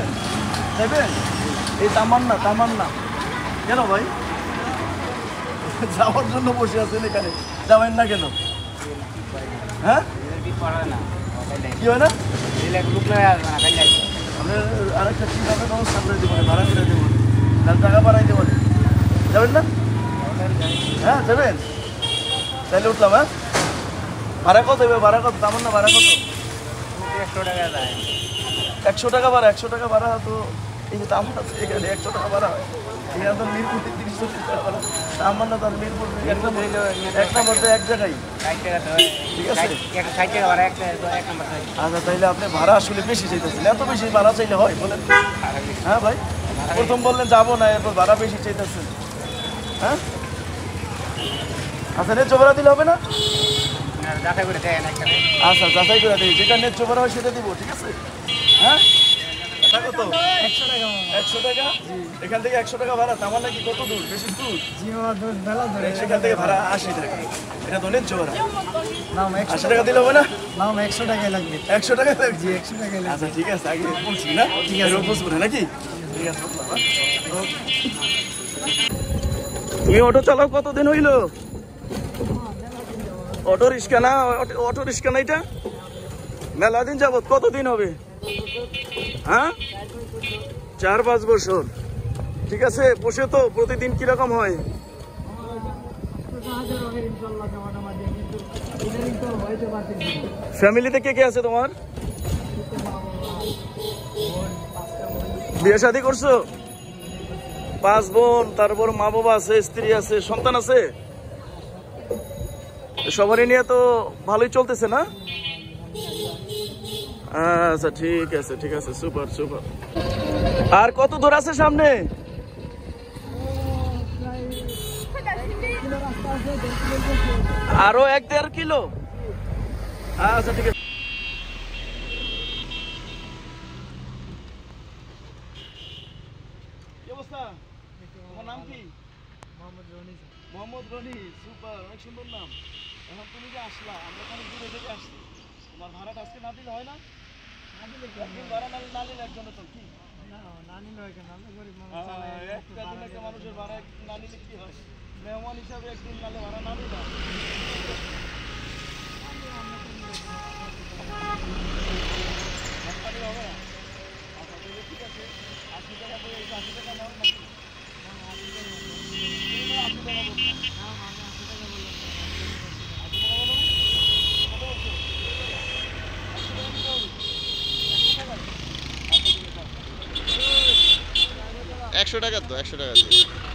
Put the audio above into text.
যাবেন যাবেন? এই তামান্না কেন ভাই যাওয়ার জন্য বসে আছেন এখানে, যাবেন না কেন? হ্যাঁ কি হয় না? আপনার আরেকটা ঠিক আছে ব্যবস্থা করে দেবো, ভাড়া করে দেবো, তাহলে টাকা বাড়াইতে পারে। যাবেন না? হ্যাঁ যাবেন, তাহলে উঠলাম। হ্যাঁ ভাড়া কত দেবে? ভাড়া কত? তামান্না ভাড়া কত? 100 টাকা ভাড়া। 100 টাকা ভাড়া তো এই যে তামান্না এখানে 100 টাকা ভাড়া হয়, এখানে তো মিরপুর 30-40 টাকা ভাড়া। তামান্না তো আর মিরপুর এক নম্বর তো এক জায়গায়, ঠিক আছে? আচ্ছা তাইলে আপনি ভাড়া আসলে বেশি চাইতেছেন, এত বেশি ভাড়া চাইলে হয় বলেন? হ্যাঁ ভাই, প্রথম বললেন যাবো না, এরপর ভাড়া বেশি চাইতেছেন। হ্যাঁ আচ্ছা ন্যায্য ভাড়া দিলে হবে না? আচ্ছা যাচাই করে দিই, যেটা ন্যায্য ভাড়া হয় সেটা দিব, ঠিক আছে? হ্যাঁ কত? 100 টাকা। এখান থেকে 100 টাকা ভাড়া। তামান্না কি কত দূর? বেশি দূর? সেখান থেকে ভাড়া 80 টাকা। এটা তো ন্যায্য ভাড়া। 80 টাকা দিলে হবে না? 100 টাকাই লাগবে। 100 টাকা লাগবে? 100 টাকাই লাগবে। আচ্ছা ঠিক আছে, আগে বলছি না, ঠিক আছে বুঝবো না নাকি? ঠিক আছে। তুমি অটো চালাও কতদিন হইলো? অটো রিক্সা না? অটো রিক্সা না এটা? মেলা দিন যাবত? কতদিন হবে? হ্যাঁ 4-5 বছর। ঠিক আছে, বসে তো প্রতিদিন কিরকম হয়? ফ্যামিলিতে কে কে আছে তোমার? বিয়ে শাদী করছো? 5 বোন, তারপর মা বাবা আছে, স্ত্রী আছে, সন্তান আছে? সবারই নিয়ে তো ভালোই চলতেছে না? আচ্ছা ঠিক আছে ঠিক আছে, সুপার সুপার। আর কত দূর আছে সামনে? আরো 1-1.5 কিলো? আচ্ছা ঠিক আছে। কি অবস্থা? তোমার নাম কি? মোহাম্মদ রনি। সুপার, অনেক সুন্দর নাম। এখন তুমি যে আসলা, আমরা অনেক দূরে থেকে আসছি, তোমার ভাড়াটা আজকে না দিলে হয় না? একদিন ভাড়া না নিলে একজনের তো কি একটা মানুষের ভাড়া না নিলে কি হয়? মেহমান হিসাবে একদিন নালে ভাড়া না নিলে হবে না? আচ্ছা ঠিক আছে, 80 টাকা বই 80 টাকা নেওয়ার নাকি? 80 টাকা বললাম। $100 তো 100 টাকা দিয়ে